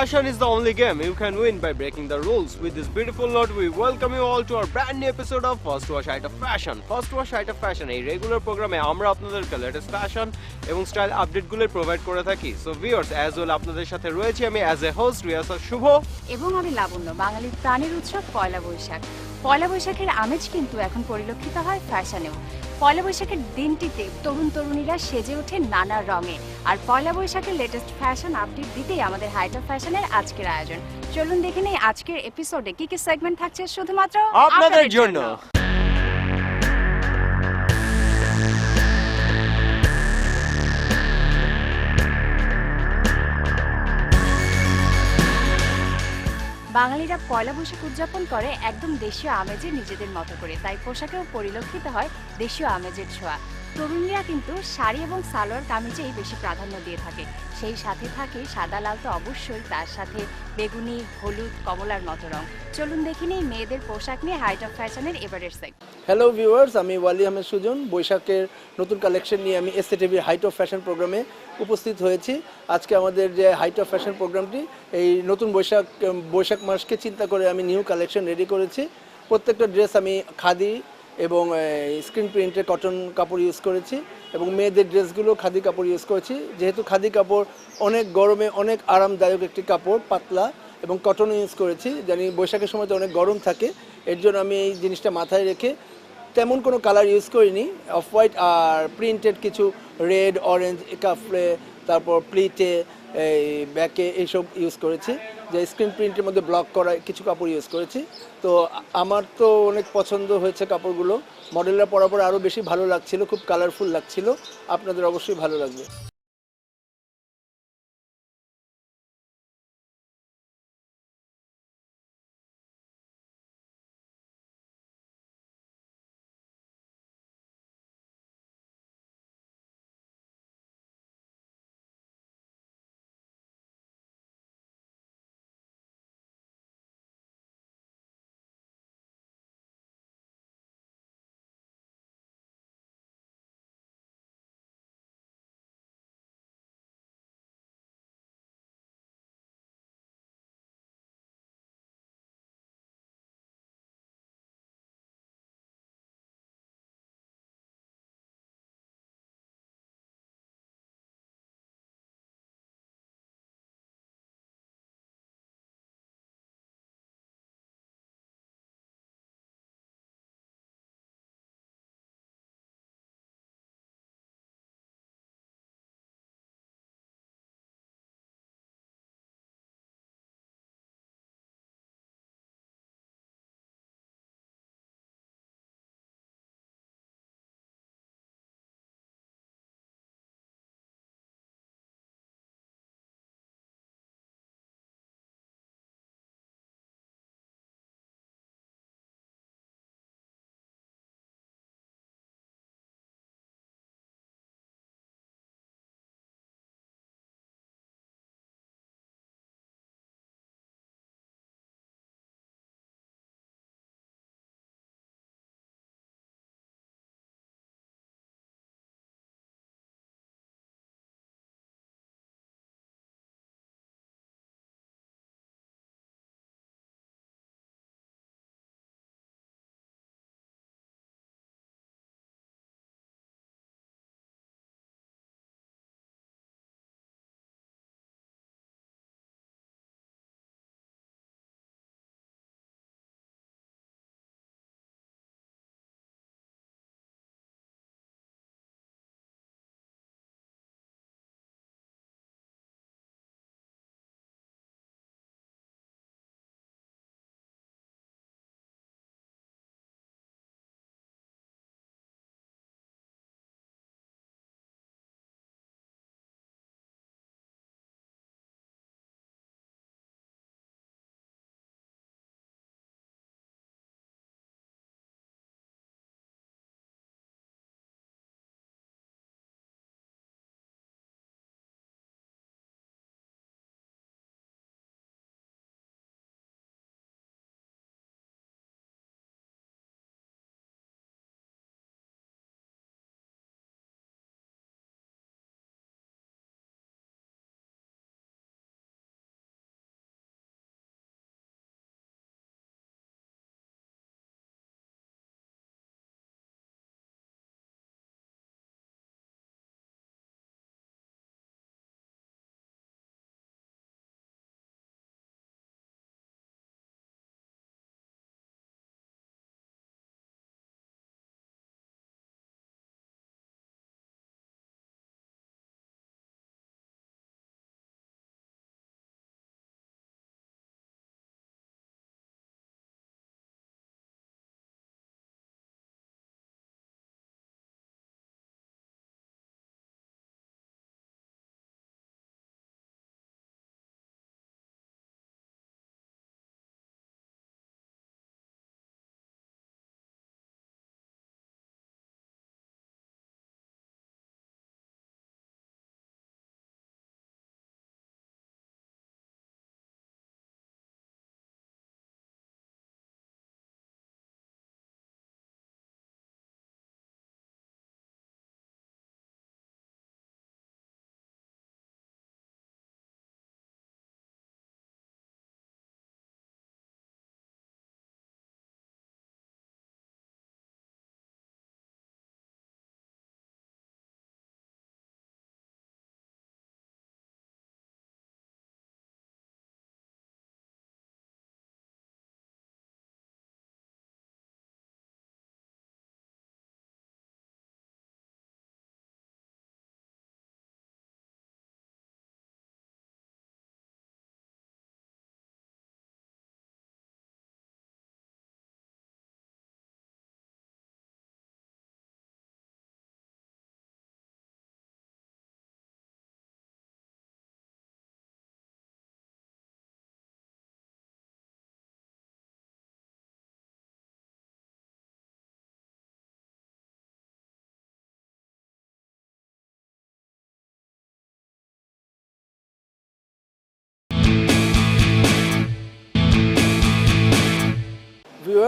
fashion is the only game you can win by breaking the rules. With this beautiful note, we welcome you all to our brand new episode of First Wash Height of Fashion. First Wash Height of Fashion এই regular প্রোগ্রামে আমরা আপনাদেরকে latest fashion এবং style আপডেটগুলো provide করে থাকি। So viewers, as well আপনাদের সাথে রয়েছি আমি অ্যাজ এ হোস্ট রিয়াসা শুভ এবং আমি লাবণ্য। বাঙালির প্রাণের উৎসব পয়লা বৈশাখ। পয়লা বৈশাখের আমেজ কিন্তু এখন পরিলক্ষিত হয় ফ্যাশনেও। পয়লা বৈশাখের দিনটিতে তরুণ তরুণীরা সেজে ওঠে নানা রঙে। আর পয়লা বৈশাখের লেটেস্ট ফ্যাশন আপডেট দিতেই আমাদের হাইট অফ ফ্যাশনের আজকের আয়োজন। চলুন দেখে নেই আজকের এপিসোডে কি কি সেগমেন্ট থাকছে শুধুমাত্র আপনাদের জন্য। বাঙালিরা পয়লা বৈশাখ উদযাপন করে একদম দেশীয় আমেজে নিজেদের মতো করে, তাই পোশাকেও পরিলক্ষিত হয় দেশীয় আমেজের ছোঁয়া। তরুণীরা কিন্তু শাড়ি এবং সালোয়ার কামিজেই বেশি প্রাধান্য দিয়ে থাকে। সেই সাথে থাকে সাদা লাল তো অবশ্যই, তার সাথে বেগুনি, হলুদ, কমলার মতো রং। চলুন দেখে নিই মেয়েদের পোশাক নিয়ে হাইট অফ ফ্যাশনের এবারের সেগমেন্ট। হ্যালো ভিউয়ার্স, আমি ওয়ালি আহমেদ সুজন। বৈশাখের নতুন কালেকশন নিয়ে আমি এসএটিভির হাইট অফ ফ্যাশন প্রোগ্রামে উপস্থিত হয়েছি। আজকে আমাদের যে হাইট অফ ফ্যাশন প্রোগ্রামটি, এই নতুন বৈশাখ মাসকে চিন্তা করে আমি নিউ কালেকশন রেডি করেছি। প্রত্যেকটা ড্রেস আমি খাদি এবং স্ক্রিন প্রিন্টের কটন কাপড় ইউজ করেছি এবং মেয়েদের ড্রেসগুলো খাদি কাপড় ইউজ করেছি। যেহেতু খাদি কাপড় অনেক গরমে অনেক আরামদায়ক একটি কাপড়, পাতলা এবং কটন ইউজ করেছি। জানি বৈশাখের সময় তো অনেক গরম থাকে, এর জন্য আমি এই জিনিসটা মাথায় রেখে তেমন কোনো কালার ইউজ করিনি। অফ হোয়াইট আর প্রিন্টেড কিছু রেড, অরেঞ্জ, কাফলে, তারপর প্লিটে, এই ব্যাকে এইসব ইউজ করেছি। যে স্ক্রিন প্রিন্টের মধ্যে ব্লক করা কিছু কাপড় ইউজ করেছি। তো আমার তো অনেক পছন্দ হয়েছে কাপড়গুলো। মডেলরা পরার পর আরও বেশি ভালো লাগছিল, খুব কালারফুল লাগছিল। আপনাদের অবশ্যই ভালো লাগবে।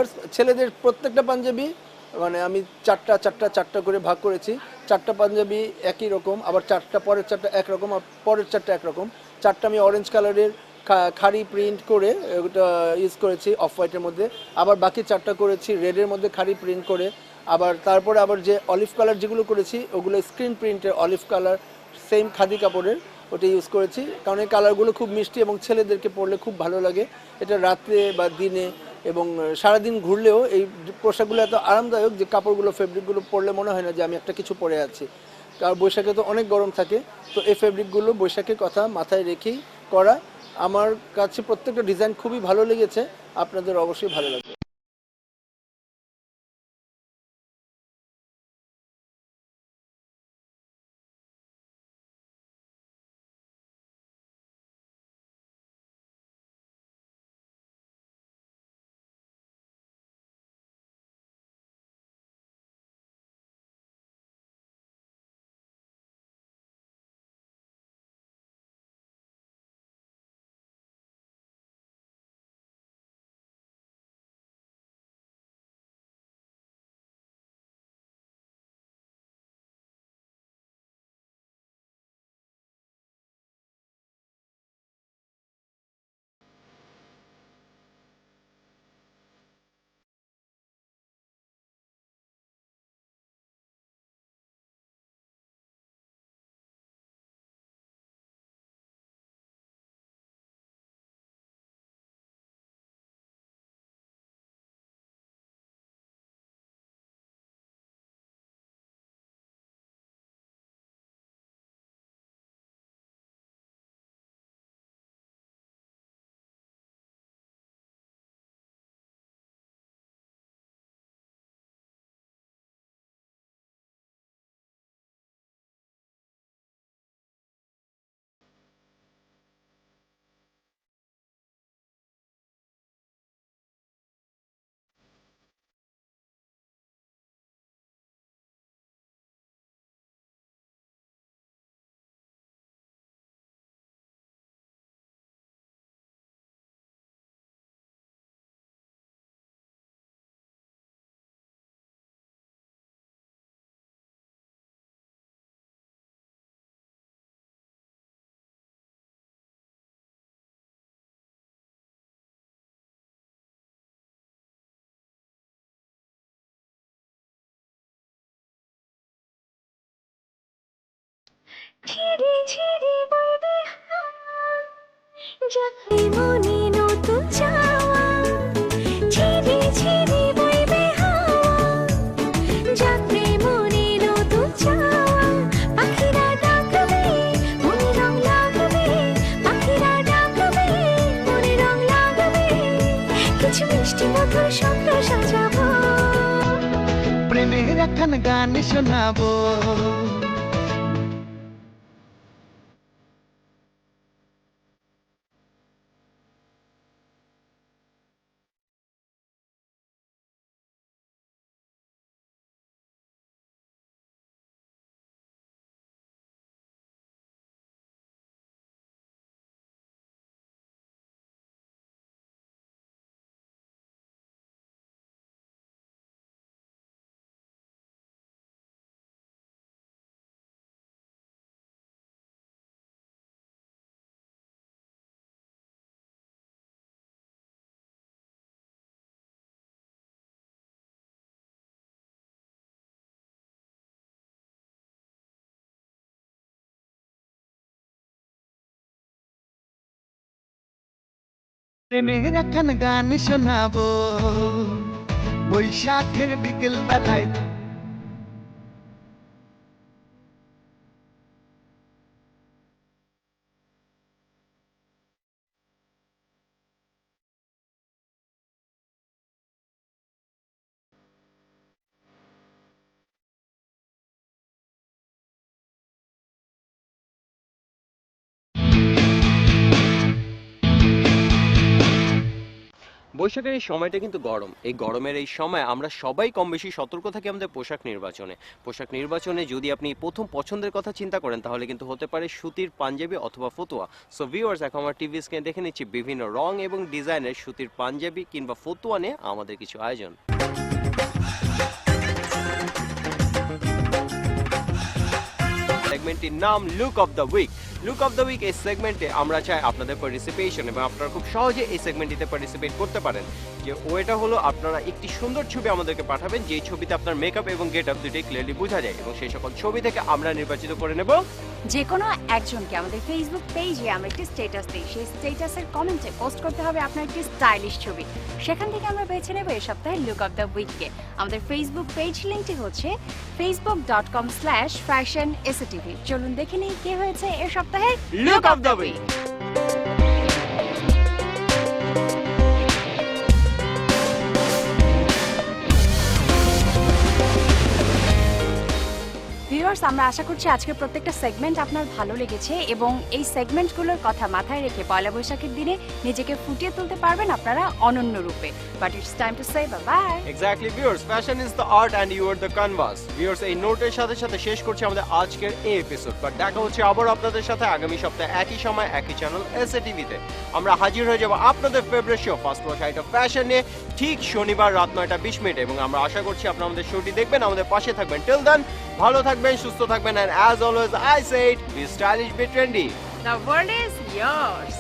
কালার্স। ছেলেদের প্রত্যেকটা পাঞ্জাবি মানে আমি চারটা করে ভাগ করেছি। চারটা পাঞ্জাবি একই রকম, আবার চারটা পরের চারটা একরকম, আর পরের চারটা একরকম। চারটা আমি অরেঞ্জ কালারের খাড়ি প্রিন্ট করে ওটা ইউজ করেছি অফ হোয়াইটের মধ্যে, আবার বাকি চারটা করেছি রেডের মধ্যে খাড়ি প্রিন্ট করে, আবার তারপরে আবার যে অলিভ কালার যেগুলো করেছি ওগুলো স্ক্রিন প্রিন্টের অলিভ কালার সেম খাদি কাপড়ের ওটা ইউজ করেছি, কারণ এই কালারগুলো খুব মিষ্টি এবং ছেলেদেরকে পরলে খুব ভালো লাগে। এটা রাত্রে বা দিনে এবং সারাদিন ঘুরলেও এই পোশাকগুলো এত আরামদায়ক যে কাপড়গুলো ফেব্রিকগুলো পরলে মনে হয় না যে আমি একটা কিছু পরে আছি, কারণ বৈশাখে তো অনেক গরম থাকে। তো এই ফেব্রিকগুলো বৈশাখের কথা মাথায় রেখেই করা। আমার কাছে প্রত্যেকটা ডিজাইন খুবই ভালো লেগেছে, আপনাদের অবশ্যই ভালো লাগবে। ঝিরি ঝিরি বইবে হাওয়া, যাকে মনে নতুন চাওয়া। ঝিরি ঝিরি বইবে হাওয়া, যাকে মনে নতুন চাওয়া। পাখিরা ডাকবে, মনে রং লাগবে। পাখিরা ডাকবে, মনে রং লাগবে। কিছু মিষ্টি মধুর স্বপ্ন সাজাবো, প্রেমের একখান গান শোনাবো। প্রেমের একখান গান শোনাবো, বৈশাখের বিকেল বেলায়। বৈশাখের এই সময়টা কিন্তু গরম। এই গরমের এই সময় আমরা সবাই কম বেশি সতর্ক থাকি আমাদের পোশাক নির্বাচনে যদি আপনি প্রথম পছন্দের কথা চিন্তা করেন তাহলে কিন্তু হতে পারে সুতির পাঞ্জাবি অথবা ফতুয়া। সো ভিউয়ার্স, এখন আমার টিভি স্ক্রিনে দেখে নিচ্ছি বিভিন্ন রং এবং ডিজাইনের সুতির পাঞ্জাবি কিংবা ফতুয়া নিয়ে আমাদের কিছু আয়োজন। সেগমেন্টটির নাম look of the week. Look of the week এই সেগমেন্টে আমরা চাই আপনাদের পার্টিসিপেশন, এবং আপনারা খুব সহজে এই সেগমেন্টটিতে পার্টিসিপেট করতে পারেন। যে ওয়েটা হলো আপনারা একটি সুন্দর ছবি আমাদেরকে পাঠাবেন, যেই ছবিতে আপনার মেকআপ এবং গেট আপ দুটোই ক্লিয়ারলি বোঝা যায়, এবং সেই সকল ছবি থেকে আমরা নির্বাচিত করে নেব যে কোনো একজনকে আমাদের ফেসবুক পেজে আমরা একটি স্ট্যাটাস দিই, সেই স্ট্যাটাসের কমেন্টে পোস্ট করতে হবে আপনার একটি স্টাইলিশ ছবি। সেখান থেকে আমরা বেছে নেব এই সপ্তাহের লুক অফ দ্য উইককে। আমাদের ফেসবুক পেজ লিঙ্কটি হচ্ছে facebook.com/fashion_SATV। চলুন দেখে নিই কে হয়েছে এ সপ্তাহের look of the week. Viewers, আমরা আশা করছি আজকের প্রত্যেকটা সেগমেন্ট আপনার ভালো লেগেছে, এবং এই সেগমেন্টগুলোর কথা মাথায় রেখে পয়লা বৈশাখের দিনে নিজেকে ফুটিয়ে তুলতে পারবেন আপনারা অনন্য রূপে। But it's time to say bye. Exactly viewers, fashion is the art and you are the canvas. Viewers, এই নোটের সাথে সাথে শেষ করছি আমাদের আজকের এই এপিসোড। বাট দেখা হচ্ছে আবার আপনাদের সাথে আগামী সপ্তাহে একই সময় একই চ্যানেল SATV-তে। আমরা হাজির হয়ে যাব আপনাদের favourite show first wash height of fashion নিয়ে ঠিক শনিবার রাত 9:20 এবং আমরা আশা করছি আপনারা আমাদের শোটি দেখবেন, আমাদের পাশে থাকবেন। টিল দেন ভালো থাকবেন, সুস্থ থাকবেন, and as always I say it, be stylish, be trendy. The world is yours.